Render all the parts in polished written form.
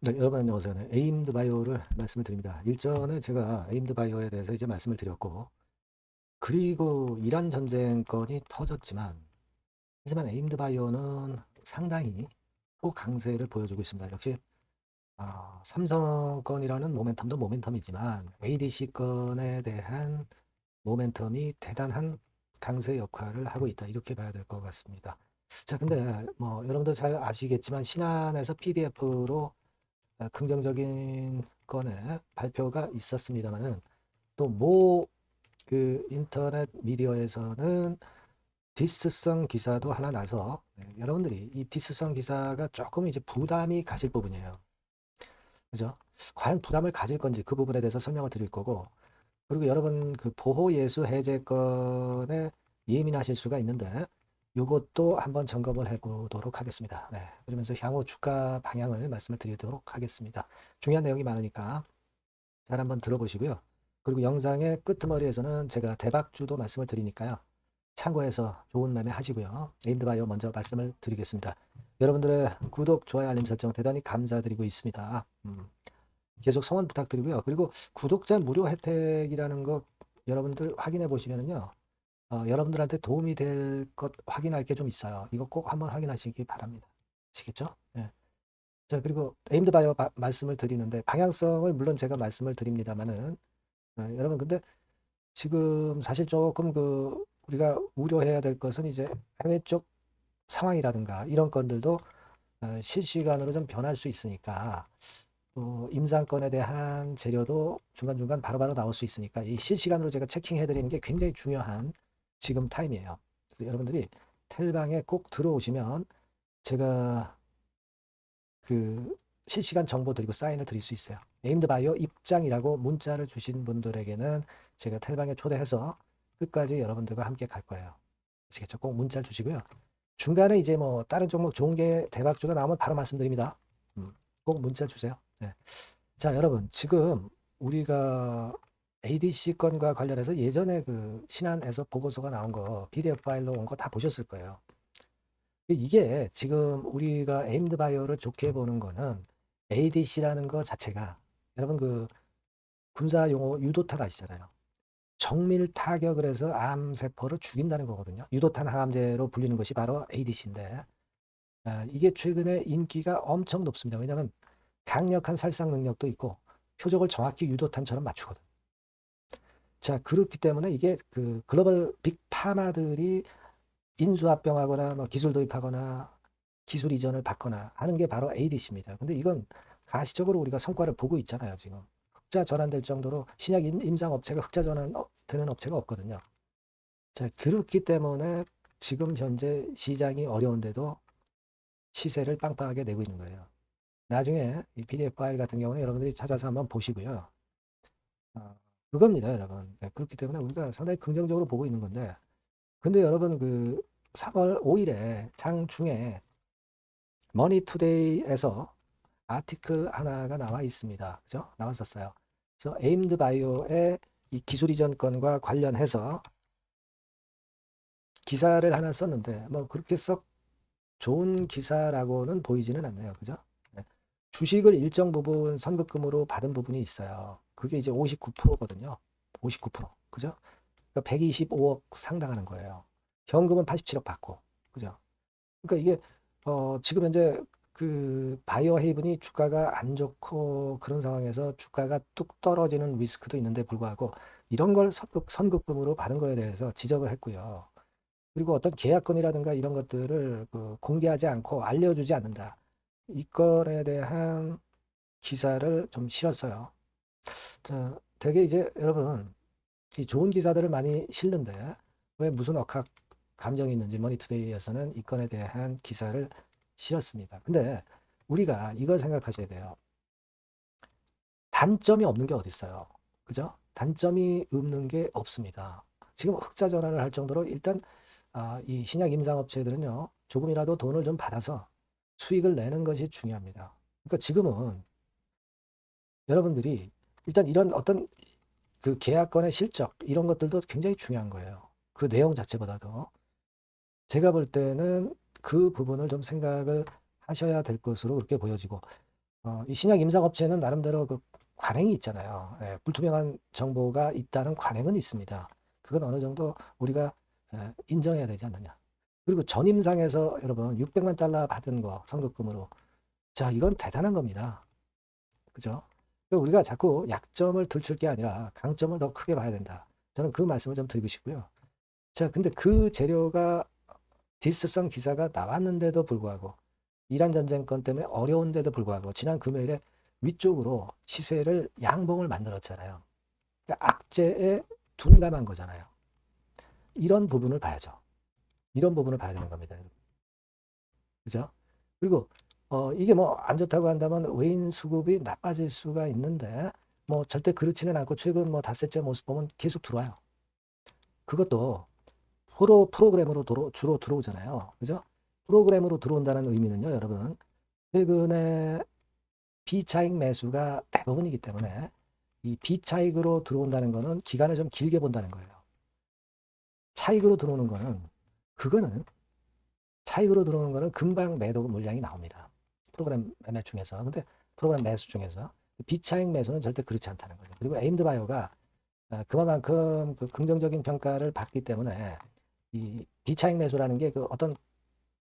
네, 여러분 안녕하세요. 네, 에임드 바이오를 말씀을 드립니다. 일전에 제가 에임드 바이오에 대해서 이제 말씀을 드렸고, 그리고 이란 전쟁 건이 터졌지만, 하지만 에임드 바이오는 상당히 또 강세를 보여주고 있습니다. 역시 삼성 건이라는 모멘텀도 모멘텀이지만 ADC 건에 대한 모멘텀이 대단한 강세 역할을 하고 있다. 이렇게 봐야 될 것 같습니다. 자, 근데 뭐 여러분도 잘 아시겠지만 신한에서 PDF로 긍정적인 건의 발표가 있었습니다만은 또 모 그 인터넷 미디어에서는 디스성 기사도 하나 나서 여러분들이 이 디스성 기사가 조금 이제 부담이 가실 부분이에요. 그죠? 과연 부담을 가질 건지 그 부분에 대해서 설명을 드릴 거고, 그리고 여러분 그 보호 예수 해제권에 예민하실 수가 있는데 요것도 한번 점검을 해보도록 하겠습니다. 네, 그러면서 향후 주가 방향을 말씀을 드리도록 하겠습니다. 중요한 내용이 많으니까 잘 한번 들어보시고요. 그리고 영상의 끄트머리에서는 제가 대박주도 말씀을 드리니까요. 참고해서 좋은 매매 하시고요. 네임드바이오 먼저 말씀을 드리겠습니다. 여러분들의 구독, 좋아요, 알림 설정 대단히 감사드리고 있습니다. 계속 성원 부탁드리고요. 그리고 구독자 무료 혜택이라는 거 여러분들 확인해 보시면은요. 여러분들한테 도움이 될 것 확인할 게 좀 있어요. 이거 꼭 한번 확인하시기 바랍니다. 아시겠죠? 예. 자, 그리고 에임드 바이오 말씀을 드리는데 방향성을 물론 제가 말씀을 드립니다만은 여러분 근데 지금 사실 조금 그 우리가 우려해야 될 것은 이제 해외 쪽 상황이라든가 이런 건들도 실시간으로 좀 변할 수 있으니까 또 임상권에 대한 재료도 중간중간 바로바로 나올 수 있으니까 이 실시간으로 제가 체킹해 드리는 게 굉장히 중요한 지금 타임이에요. 그래서 여러분들이 텔방에 꼭 들어오시면 제가 그 실시간 정보 드리고 사인을 드릴 수 있어요. 에임드 바이오 입장이라고 문자를 주신 분들에게는 제가 텔방에 초대해서 끝까지 여러분들과 함께 갈 거예요. 아시겠죠? 꼭 문자를 주시고요. 중간에 이제 뭐 다른 종목 좋은 게 대박주가 나오면 바로 말씀드립니다. 꼭 문자 주세요. 네. 자, 여러분 지금 우리가 ADC 건과 관련해서 예전에 그 신한에서 보고서가 나온 거 PDF 파일로 온 거 다 보셨을 거예요. 이게 지금 우리가 에임드 바이오를 좋게 보는 거는 ADC라는 거 자체가 여러분 그 군사 용어 유도탄 아시잖아요. 정밀 타격을 해서 암세포를 죽인다는 거거든요. 유도탄 항암제로 불리는 것이 바로 ADC인데 이게 최근에 인기가 엄청 높습니다. 왜냐하면 강력한 살상 능력도 있고 표적을 정확히 유도탄처럼 맞추거든. 자, 그렇기 때문에 이게 그 글로벌 빅파마들이 인수합병하거나 뭐 기술 도입하거나 기술 이전을 받거나 하는 게 바로 ADC입니다. 근데 이건 가시적으로 우리가 성과를 보고 있잖아요, 지금. 흑자 전환될 정도로 신약 임상 업체가 흑자 전환되는 업체가 없거든요. 자, 그렇기 때문에 지금 현재 시장이 어려운데도 시세를 빵빵하게 내고 있는 거예요. 나중에 이 PDF 파일 같은 경우는 여러분들이 찾아서 한번 보시고요. 그겁니다, 여러분. 네, 그렇기 때문에 우리가 상당히 긍정적으로 보고 있는 건데, 근데 여러분 그 3월 5일에 장중에 머니투데이에서 아티클 하나가 나와 있습니다. 그죠? 나왔었어요. 그래서 에임드 바이오의 이 기술 이전 건과 관련해서 기사를 하나 썼는데 뭐 그렇게 썩 좋은 기사라고는 보이지는 않네요. 그죠? 네. 주식을 일정 부분 선급금으로 받은 부분이 있어요. 그게 이제 59%거든요. 59%. 그죠? 그러니까 125억 상당하는 거예요. 현금은 87억 받고. 그죠? 그러니까 이게 지금 현재 그 바이오 헤이븐이 주가가 안 좋고 그런 상황에서 주가가 뚝 떨어지는 리스크도 있는데 불구하고 이런 걸 선급금으로 받은 거에 대해서 지적을 했고요. 그리고 어떤 계약건이라든가 이런 것들을 그 공개하지 않고 알려주지 않는다. 이 건에 대한 기사를 좀 실었어요. 자, 되게 이제 여러분 이 좋은 기사들을 많이 실는데 왜 무슨 억학 감정이 있는지 머니투데이에서는 이 건에 대한 기사를 실었습니다. 근데 우리가 이걸 생각하셔야 돼요. 단점이 없는 게 어디 있어요? 그죠? 단점이 없는 게 없습니다. 지금 흑자 전환을 할 정도로 일단 이 신약 임상업체들은요 조금이라도 돈을 좀 받아서 수익을 내는 것이 중요합니다. 그러니까 지금은 여러분들이 일단 이런 어떤 그 계약건의 실적 이런 것들도 굉장히 중요한 거예요. 그 내용 자체보다도 제가 볼 때는 그 부분을 좀 생각을 하셔야 될 것으로 그렇게 보여지고 이 신약 임상업체는 나름대로 그 관행이 있잖아요. 예, 불투명한 정보가 있다는 관행은 있습니다. 그건 어느 정도 우리가 인정해야 되지 않느냐. 그리고 전임상에서 여러분 600만 달러 받은 거 선급금으로. 자, 이건 대단한 겁니다. 그죠? 그러니까 우리가 자꾸 약점을 들출 게 아니라 강점을 더 크게 봐야 된다. 저는 그 말씀을 좀 드리고 싶고요. 자, 근데 그 재료가 디스성 기사가 나왔는데도 불구하고 이란 전쟁권 때문에 어려운데도 불구하고 지난 금요일에 위쪽으로 시세를 양봉을 만들었잖아요. 그러니까 악재에 둔감한 거잖아요. 이런 부분을 봐야죠. 이런 부분을 봐야 되는 겁니다. 그죠? 그리고 이게 뭐 안 좋다고 한다면 외인 수급이 나빠질 수가 있는데 뭐 절대 그렇지는 않고 최근 뭐 닷새째 모습 보면 계속 들어와요. 그것도 프로그램으로 주로 들어오잖아요. 그죠? 프로그램으로 들어온다는 의미는요, 여러분. 최근에 비차익 매수가 대부분이기 때문에 이 비차익으로 들어온다는 거는 기간을 좀 길게 본다는 거예요. 차익으로 들어오는 거는 그거는 차익으로 들어오는 거는 금방 매도 물량이 나옵니다. 프로그램 매매 중에서. 근데 프로그램 매수 중에서 비차익 매수는 절대 그렇지 않다는 거죠. 그리고 에임드 바이오가 그만큼 그 긍정적인 평가를 받기 때문에 이 비차익 매수라는 게 그 어떤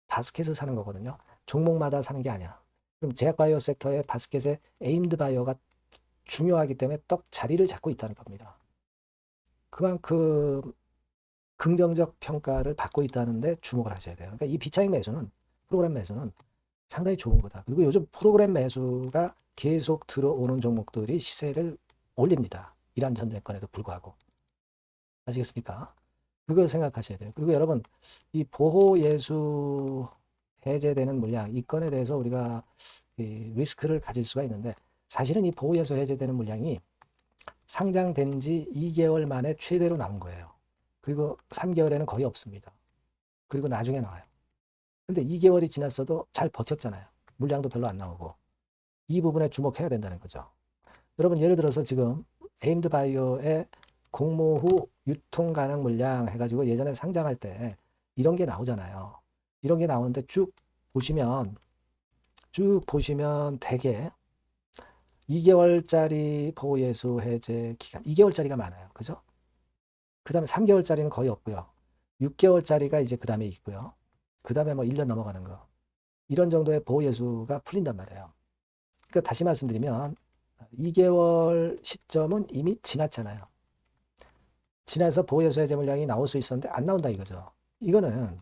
바스켓을 사는 거거든요. 종목마다 사는 게 아니야. 그럼 제약바이오 섹터의 바스켓에 에임드 바이오가 중요하기 때문에 떡 자리를 잡고 있다는 겁니다. 그만큼 긍정적 평가를 받고 있다는데 주목을 하셔야 돼요. 그러니까 이 비차익 매수는 프로그램 매수는 상당히 좋은 거다. 그리고 요즘 프로그램 매수가 계속 들어오는 종목들이 시세를 올립니다. 이란 전쟁권에도 불구하고. 아시겠습니까? 그걸 생각하셔야 돼요. 그리고 여러분, 이 보호 예수 해제되는 물량, 이 건에 대해서 우리가 리스크를 가질 수가 있는데 사실은 이 보호 예수 해제되는 물량이 상장된 지 2개월 만에 최대로 나온 거예요. 그리고 3개월에는 거의 없습니다. 그리고 나중에 나와요. 근데 2개월이 지났어도 잘 버텼잖아요. 물량도 별로 안 나오고. 이 부분에 주목해야 된다는 거죠. 여러분 예를 들어서 지금 에임드 바이오의 공모 후 유통 가능 물량 해가지고 예전에 상장할 때 이런 게 나오잖아요. 이런 게 나오는데 쭉 보시면 대개 2개월짜리 보호예수 해제 기간 2개월짜리가 많아요. 그죠? 그 다음에 3개월짜리는 거의 없고요. 6개월짜리가 이제 그 다음에 있고요. 그 다음에 뭐 1년 넘어가는 거. 이런 정도의 보호예수가 풀린단 말이에요. 그러니까 다시 말씀드리면 2개월 시점은 이미 지났잖아요. 지나서 보호예수 해제 물량이 나올 수 있었는데 안 나온다 이거죠. 이거는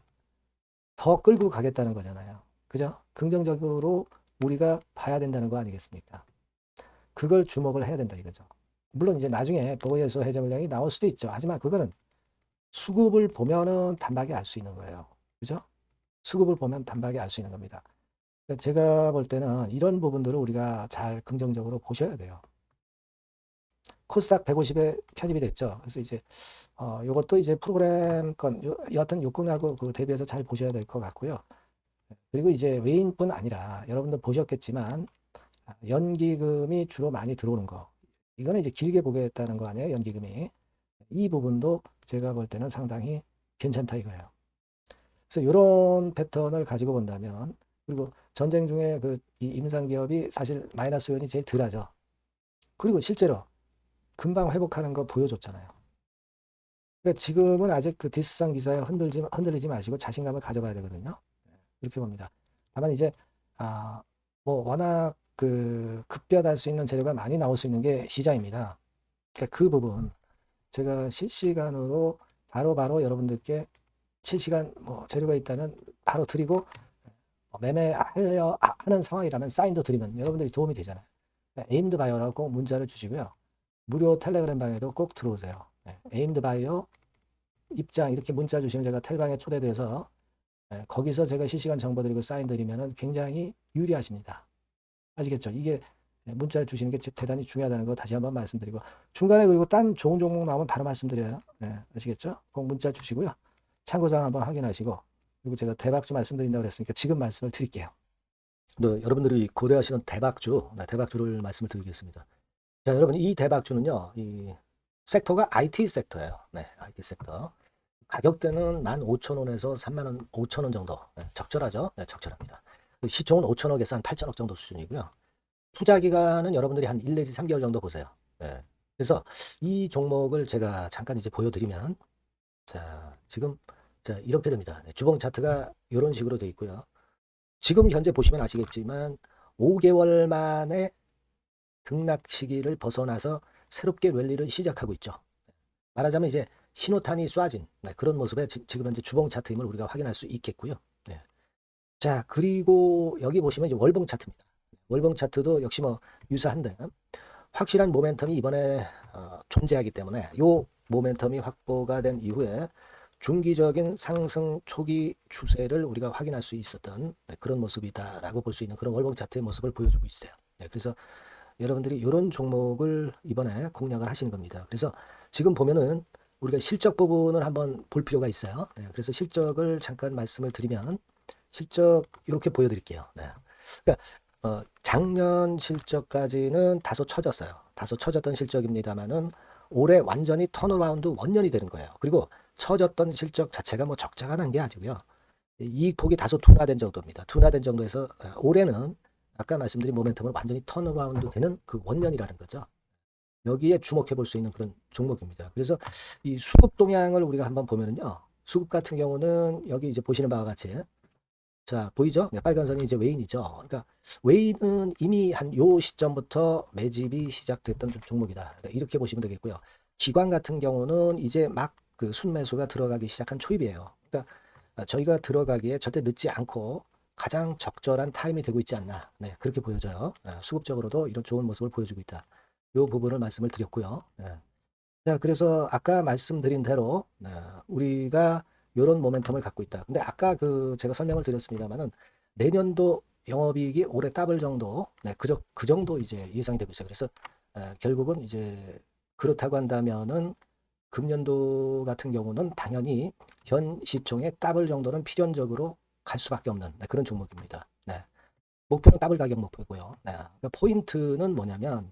더 끌고 가겠다는 거잖아요. 그죠? 긍정적으로 우리가 봐야 된다는 거 아니겠습니까? 그걸 주목을 해야 된다 이거죠. 물론 이제 나중에 보호예수 해제 물량이 나올 수도 있죠. 하지만 그거는 수급을 보면은 단박에 알 수 있는 거예요. 그죠? 수급을 보면 단박에 알 수 있는 겁니다. 제가 볼 때는 이런 부분들을 우리가 잘 긍정적으로 보셔야 돼요. 코스닥 150에 편입이 됐죠. 그래서 이제 요것도 이제 프로그램 건 여하튼 요건하고 그 대비해서 잘 보셔야 될 것 같고요. 그리고 이제 외인뿐 아니라 여러분들 보셨겠지만 연기금이 주로 많이 들어오는 거. 이거는 이제 길게 보겠다는 거 아니에요, 연기금이. 이 부분도 제가 볼 때는 상당히 괜찮다 이거예요. 그래서 이런 패턴을 가지고 본다면 그리고 전쟁 중에 그 이 임상기업이 사실 마이너스 요인이 제일 덜하죠. 그리고 실제로 금방 회복하는 거 보여줬잖아요. 그러니까 지금은 아직 그 디스성 기사에 흔들리지 마시고 자신감을 가져봐야 되거든요. 이렇게 봅니다. 다만 이제 뭐 워낙 그 급변할 수 있는 재료가 많이 나올 수 있는 게 시장입니다. 그러니까 그 부분 제가 실시간으로 바로 여러분들께 실시간 뭐 재료가 있다면 바로 드리고 매매하려 하는 상황이라면 사인도 드리면 여러분들이 도움이 되잖아요. 에임드 바이오라고 꼭 문자를 주시고요. 무료 텔레그램 방에도 꼭 들어오세요. 에임드 바이오 입장 이렇게 문자 주시면 제가 텔방에 초대돼서 거기서 제가 실시간 정보 드리고 사인 드리면 굉장히 유리하십니다. 아시겠죠? 이게 문자를 주시는 게 대단히 중요하다는 거 다시 한번 말씀드리고 중간에 그리고 딴 좋은 종목 나오면 바로 말씀드려요. 아시겠죠? 꼭 문자 주시고요. 참고사항 한번 확인하시고 그리고 제가 대박주 말씀드린다고 그랬으니까 지금 말씀을 드릴게요. 여러분들이 고려하시는 대박주, 대박주를 말씀을 드리겠습니다. 자, 여러분 이 대박주는요, 이 섹터가 IT 섹터예요. 네, IT 섹터. 가격대는 15,000원에서 35,000원 정도. 네, 적절하죠? 네, 적절합니다. 시총은 5천억에서 한 8천억 정도 수준이고요. 투자 기간은 여러분들이 한 1 내지 3개월 정도 보세요. 예. 그래서 이 종목을 제가 잠깐 이제 보여드리면, 자, 지금, 자, 이렇게 됩니다. 네, 주봉 차트가 이런 식으로 돼 있고요. 지금 현재 보시면 아시겠지만 5개월 만에 등락 시기를 벗어나서 새롭게 랠리를 시작하고 있죠. 말하자면 이제 신호탄이 쏴진 그런 모습의 지금 현재 주봉 차트임을 우리가 확인할 수 있겠고요. 네. 자, 그리고 여기 보시면 이제 월봉 차트입니다. 월봉 차트도 역시 뭐 유사한데 확실한 모멘텀이 이번에 존재하기 때문에 이 모멘텀이 확보가 된 이후에 중기적인 상승 초기 추세를 우리가 확인할 수 있었던 그런 모습이다라고 볼 수 있는 그런 월봉 차트의 모습을 보여주고 있어요. 네, 그래서 여러분들이 이런 종목을 이번에 공략을 하시는 겁니다. 그래서 지금 보면은 우리가 실적 부분을 한번 볼 필요가 있어요. 네, 그래서 실적을 잠깐 말씀을 드리면 실적 이렇게 보여드릴게요. 네. 그러니까 작년 실적까지는 다소 처졌어요. 다소 처졌던 실적입니다만은 올해 완전히 턴어라운드 원년이 되는 거예요. 그리고 처졌던 실적 자체가 뭐 적자가 난 게 아니고요. 이익폭이 다소 둔화된 정도입니다. 둔화된 정도에서 올해는 아까 말씀드린 모멘텀을 완전히 턴어라운드 되는 그 원년이라는 거죠. 여기에 주목해 볼 수 있는 그런 종목입니다. 그래서 이 수급 동향을 우리가 한번 보면은요. 수급 같은 경우는 여기 이제 보시는 바와 같이 자, 보이죠? 네, 빨간 선이 이제 웨인이죠. 그러니까 웨인은 이미 한 요 시점부터 매집이 시작됐던 종목이다. 그러니까 이렇게 보시면 되겠고요. 기관 같은 경우는 이제 막 그 순매수가 들어가기 시작한 초입이에요. 그러니까 저희가 들어가기에 절대 늦지 않고 가장 적절한 타임이 되고 있지 않나. 네, 그렇게 보여져요. 수급적으로도 이런 좋은 모습을 보여주고 있다. 이 부분을 말씀을 드렸고요. 네. 자, 그래서 아까 말씀드린 대로 우리가 이런 모멘텀을 갖고 있다. 근데 아까 그 제가 설명을 드렸습니다만은 내년도 영업이익이 올해 더블 정도, 그 정도 이제 예상이 되고 있어요. 그래서 결국은 이제 그렇다고 한다면은 금년도 같은 경우는 당연히 현 시총의 더블 정도는 필연적으로 갈 수밖에 없는 그런 종목입니다. 네. 목표는 더블 가격 목표고요. 네. 그러니까 포인트는 뭐냐면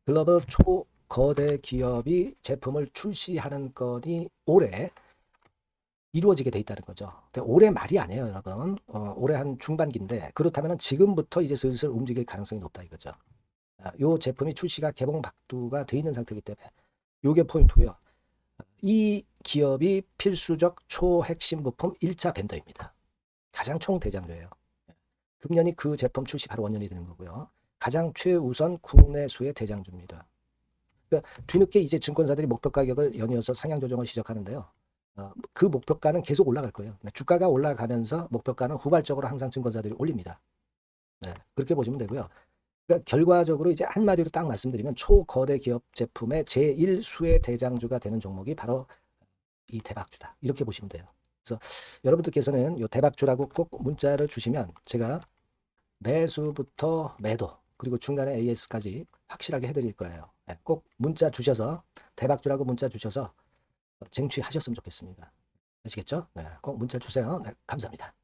글로벌 초거대 기업이 제품을 출시하는 건이 올해 이루어지게 돼 있다는 거죠. 올해 말이 아니에요, 여러분. 올해 한 중반기인데 그렇다면 지금부터 이제 슬슬 움직일 가능성이 높다 이거죠. 요 제품이 출시가 개봉 박두가 돼 있는 상태이기 때문에 요게 포인트고요. 이 기업이 필수적 초핵심 부품 1차 벤더입니다. 가장 총대장주예요. 금년이 그 제품 출시 바로 원년이 되는 거고요. 가장 최우선 국내수의 대장주입니다. 그러니까 뒤늦게 이제 증권사들이 목표 가격을 연이어서 상향 조정을 시작하는데요. 그 목표가는 계속 올라갈 거예요. 주가가 올라가면서 목표가는 후발적으로 항상 증권사들이 올립니다. 네, 그렇게 보시면 되고요. 그러니까 결과적으로 이제 한마디로 딱 말씀드리면 초거대 기업 제품의 제1수의 대장주가 되는 종목이 바로 이 대박주다. 이렇게 보시면 돼요. 그래서 여러분들께서는 이 대박주라고 꼭 문자를 주시면 제가 매수부터 매도 그리고 중간에 AS까지 확실하게 해드릴 거예요. 네, 꼭 문자 주셔서 대박주라고 문자 주셔서 쟁취하셨으면 좋겠습니다. 아시겠죠? 네, 꼭 문자 주세요. 네, 감사합니다.